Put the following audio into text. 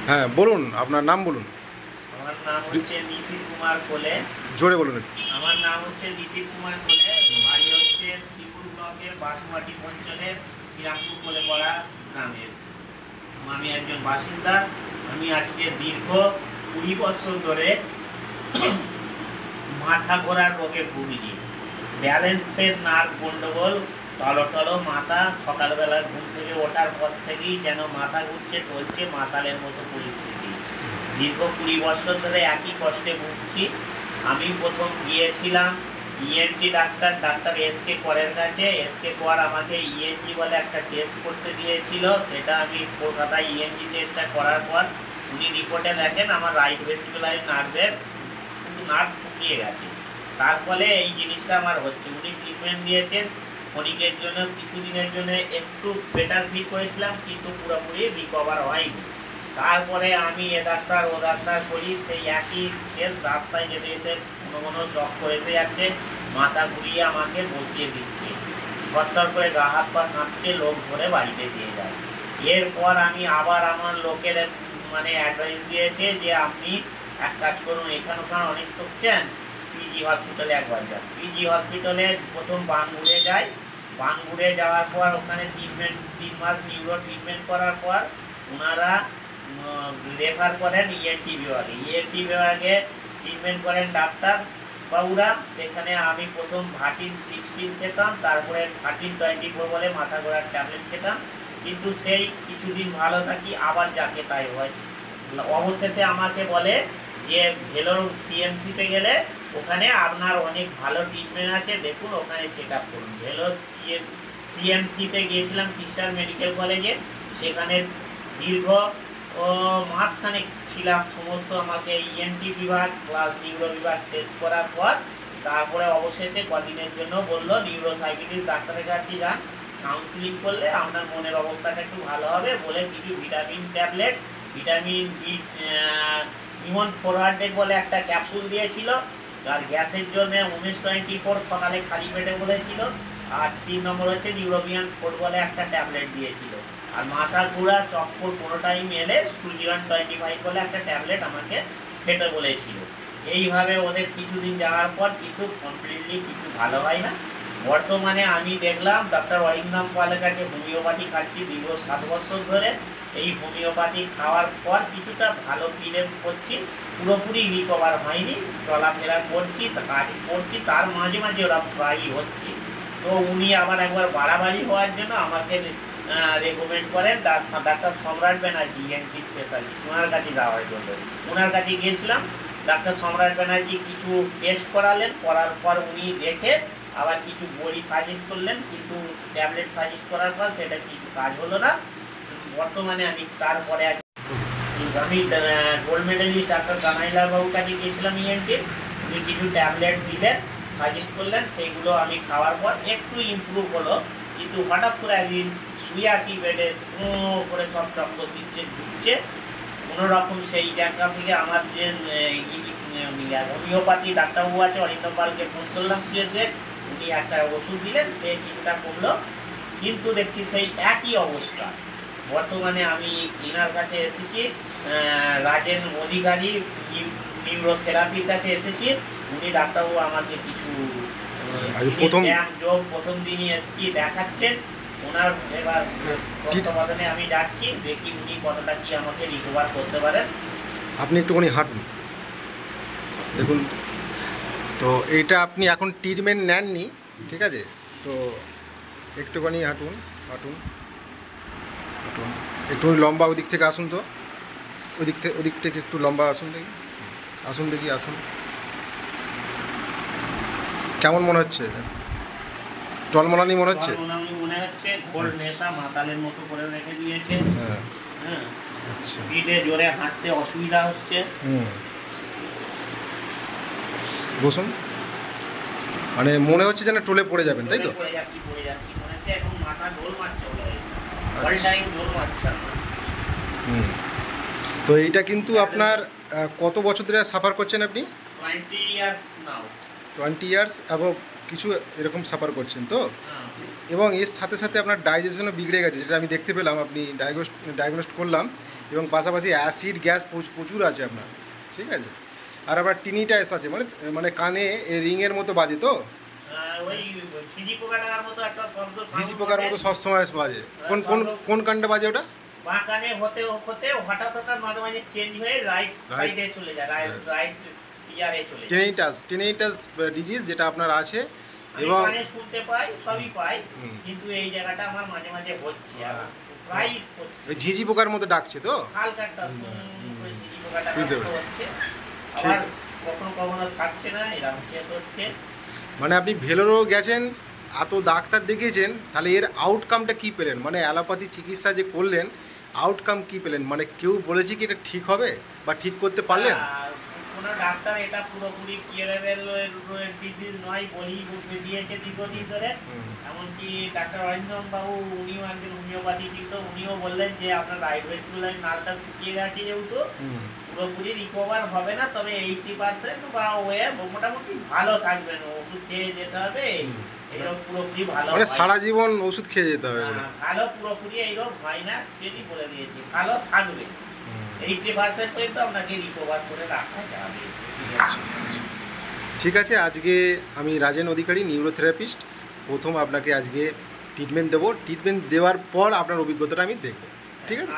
হ্যাঁ বলুন, আপনার নাম বলুন। আমার নাম হচ্ছে নিতিন কুমার কোলে। জোরে বলুন একটু। আমার নাম হচ্ছে নিতিন কুমার কোলে। বাড়ি হচ্ছে শ্রীপুর ব্লকের বাসুমাটি অঞ্চলের শ্রীরামপুর কোলেপাড়া গ্রামের। আমি একজন বাসিন্দা। আমি আজকে দীর্ঘ 20 বছর ধরে মাথা ঘোরার রোগে ভুগছি। ব্যালেন্সের নার্ভ গন্ডগোল, টলো মাথা, সকালবেলা ঘুম থেকে ওঠার পর থেকেই যেন মাথা ঘুরছে, টলছে, মাতালের মতো পরিস্থিতি। দীর্ঘ 20 বছর ধরে একই কষ্টে ভুগছি। আমি প্রথম গিয়েছিলাম ইএনটি ডাক্তার এসকে করের কাছে। এসকে কর আমাকে ইএনজি বলে একটা টেস্ট করতে দিয়েছিল। সেটা আমি কলকাতায় ইএনজি টেস্টটা করার পর উনি রিপোর্টে দেখেন আমার রাইট ভেস্টিবুলারি নার্ভের কিন্তু নার্ভ শুকিয়ে গেছে। তার ফলে এই জিনিসটা আমার হচ্ছে। উনি ট্রিটমেন্ট দিয়েছেন ক্ষণিকের জন্য, কিছুদিনের জন্য একটু বেটার ফিল করেছিলাম, কিন্তু পুরোপুরি রিকভার হয়নি। তারপরে আমি এ ডাক্তার ও ডাক্তার করি, সেই একই কেস রাস্তায় যেতে যেতে কোনো চক্কর এসে যাচ্ছে, মাথা ঘুরিয়ে আমাকে বসিয়ে দিচ্ছে, থরথর করে গা হাত পা কাঁপছে, লোক ধরে বাড়িতে দিয়ে যায়। এরপর আমি আবার আমার লোকের অ্যাডভাইস দিয়েছে যে আপনি এক কাজ করুন, এখানে ওখানে অনেক ঠকছেন, পিজি হসপিটালে একবার যান। পিজি হসপিটালে প্রথম বাঙ্গুরে যাই। বাঙ্গুরে যাওয়ার পর ওখানে 3 মাস নিউরো ট্রিটমেন্ট করার পর ওনারা রেফার করেন ইএনটি বিভাগে। ইএনটি বিভাগে ট্রিটমেন্ট করেন ডাক্তার বাবুরা। সেখানে আমি প্রথম ভার্টিন 16 খেতাম, তারপরে ভার্টিন 24 বলে মাথা ঘোরার ট্যাবলেট খেতাম, কিন্তু সেই কিছুদিন ভালো থাকি, আবার যাকে তাই হয়। অবশেষে আমাকে বলে যে ভেলোর সিএমসিতে গেলে ওখানে আপনার অনেক ভালো ট্রিটমেন্ট আছে, দেখুন ওখানে চেক আপ করুন। ভেলোর সিএমসিতে গিয়েছিলাম ক্রিস্টাল মেডিকেল কলেজে। সেখানে দীর্ঘ মাসখানেক ছিলাম। সমস্ত আমাকে ইএনটি বিভাগ প্লাস নিউরো বিভাগ টেস্ট করার পর তারপরে অবশেষে কদিনের জন্য বললো নিউরো সাইকিয়াট্রিস্ট ডাক্তারের কাছে যান, কাউন্সিলিং করলে আপনার মনের অবস্থাটা একটু ভালো হবে বলে কিছু ভিটামিন ট্যাবলেট, ভিটামিন বি ইমন 400 বলে একটা ক্যাপসুল দিয়েছিল। আর গ্যাসের জন্য উমেশ 24 সকালে খালি পেটে বলেছিল। আর 3 নম্বর হচ্ছে নিউরোবিয়ান 4 বলে একটা ট্যাবলেট দিয়েছিল। আর মাথা ঘোরা চক্কর কোনো টাইম এলে স্টুজিরান 25 বলে একটা ট্যাবলেট আমাকে খেতে বলেছিল। এইভাবে ওদের কিছুদিন যাওয়ার পর কিন্তু কমপ্লিটলি কিছু ভালো হয় না। বর্তমানে আমি দেখলাম ডক্টর অরিন্দম পালের কাছে হোমিওপ্যাথি খাচ্ছি দীর্ঘ 7 বছর ধরে। এই হোমিওপ্যাথি খাওয়ার পর কিছুটা ভালো ফিল করছি, পুরোপুরি রিকভার হয়নি। চলাফেরা করছি, কাজ করছি, তার মাঝে মাঝে ওরা প্রায়ই হচ্ছে। তো উনি আবার একবার বাড়াবাড়ি হওয়ার জন্য আমাকে রেকমেন্ড করেন ডাক্তার সম্রাট ব্যানার্জি ইএনটি স্পেশালিস্ট, ওনার কাছে যাওয়ার জন্য। ওনার কাছে গিয়েছিলাম। ডাক্তার সম্রাট ব্যানার্জি কিছু টেস্ট করালেন, করার পর উনি দেখে আবার কিছু বড়ি সাজেস্ট করলেন, কিন্তু ট্যাবলেট সাজেস্ট করার পর সেটা কিছু কাজ হলো না। বর্তমানে আমি তারপরে আমি গোল্ড মেডেলিস্ট ডাক্তার কানাইলাল বাবুর কাছে গিয়েছিলাম ইএনটি। উনি কিছু ট্যাবলেট দিলেন, সাজেস্ট করলেন, সেইগুলো আমি খাওয়ার পর একটু ইমপ্রুভ হলো। কিন্তু হঠাৎ করে একদিন শুয়ে আছি বেডে, করে সব চক্কর দিচ্ছে, ঢুকছে কোনোরকম। সেই জায়গা থেকে আমার যে হোমিওপ্যাথি ডাক্তারবাবু আছে অরিন্দম পালকে ফোন করলাম, যে উনি একটা ওষুধ দিলেন, সে কিছুটা কমলো, কিন্তু দেখছি সেই একই অবস্থা। বর্তমানে আমি এনার কাছে এসেছি, রাজেন অধিকারী নিউরোথেরাপির কাছে এসেছি। উনি ডাক্তারবাবু আমাকে কিছু প্রথম দিনই এসেছি দেখাচ্ছেন। ওনার এবার তত্ত্বাবধানে আমি যাচ্ছি, দেখি উনি কতটা কি আমাকে রিকভার করতে পারেন। আপনি একটুখানি হাঁটুন, দেখুন। তো এইটা আপনি এখন ট্রিটমেন্ট নেননি, ঠিক আছে? তো একটুখানি হাঁটুন হাঁটুন হাঁটুন, একটু লম্বা ওদিক থেকে আসুন। তো ওদিক থেকে একটু লম্বা আসুন দেখি, আসুন দেখি, আসুন। কেমন মনে হচ্ছে? টলমলানি মনে হচ্ছে? মনে হচ্ছে ঘোর নেশা মাতালের মতো করে রেখে দিয়েছে। হ্যাঁ, আচ্ছা। স্পিডে জোরে হাঁটতে অসুবিধা হচ্ছে। বসুন। মানে মনে হচ্ছে যেন টলে পড়ে যাবেন, তাই তো? পড়ে যাচ্ছি মনে হচ্ছে এখন মাথা ঢোল মারছে, অল টাইম ঢোল মারছে। তো এইটা কিন্তু আপনার কত বছর ধরে সাফার করছেন আপনি? 20 ইয়ার্স নাও। 20 ইয়ার্স এবং কিছু এরকম সাফার করছেন। তো এবং এর সাথে সাথে আপনার ডাইজেশনও বিগড়ে গেছে, যেটা আমি দেখতে পেলাম, আপনি ডায়াগনোস করলাম, এবং পাশাপাশি অ্যাসিড গ্যাস প্রচুর আছে আপনার, ঠিক আছে। আর আবার টিনিটাইস আছে, মানে মানে কানে রিংয়ের মতো বাজে তো, ওই ঝিঝি পোকাটার মতো একটা শব্দ, ঝিঝি পোকার মতো সবসময় বাজে। কোন কোন কোন কানটা বাজে ওটা? বাঁ কানে হতে হতে হঠাৎ হঠাৎ মাঝে মাঝে চেঞ্জ হয়ে রাইট সাইডে চলে যায়, রাইট ইয়ারে চলে যায়। টেনিটাস ডিজিজ যেটা আপনার আছে, আমি এবং কানে শুনতে পাই, সবই পাই, কিন্তু এই জায়গাটা আমার মাঝে মাঝে হচ্ছে, আর প্রায় হচ্ছে। ওই ঝিঝি পোকার মতো ডাকছে তো। হালকা একটা ওই ঝিঝি পোকাটা বুঝতে মতো পেরেছি। হচ্ছে, ঠিক। আবার কখনো কখনো থাকছে না, এরকম কেস হচ্ছে। মানে আপনি ভেলোরও গেছেন, এত ডাক্তার দেখিয়েছেন, তাহলে এর আউটকামটা কী পেলেন? মানে অ্যালোপ্যাথি চিকিৎসা যে করলেন, আউটকাম কী পেলেন? মানে কেউ বলেছে কি এটা ঠিক হবে বা ঠিক করতে পারলেন? আর কোনো ডাক্তার এটা পুরোপুরি কিউরেবল ডিজিজ নয় বলেই দিয়েছে দীর্ঘদিন ধরে। এমনকি ডাক্তার অরিন্দম বাবু, উনিও একজন হোমিওপ্যাথি চিকিৎসক, উনিও বললেন যে আপনার রাইট ভেস্টিবুলার নার্ভটা শুকিয়ে গেছে যেহেতু পুরোপুরি রিকভার হবে না, তবে 80% বা ওয়ে মোটামুটি ভালো থাকবেন, ওষুধ খেয়ে যেতে হবে, এই রোগ পুরোপুরি ভালো মানে হয়। সারা জীবন ওষুধ খেয়ে যেতে হবে বলে। ভালো পুরোপুরি এই রোগ হয় না, সেটি বলে দিয়েছি, ভালো থাকবে 80% পর্যন্ত আপনাকে রিকভার করে রাখা যাবে। ঠিক আছে, আজকে আমি রাজেন অধিকারী, নিউরোথেরাপিস্ট, প্রথম আপনাকে আজকে ট্রিটমেন্ট দেবো। ট্রিটমেন্ট দেওয়ার পর আপনার অভিজ্ঞতাটা আমি দেখব, ঠিক আছে?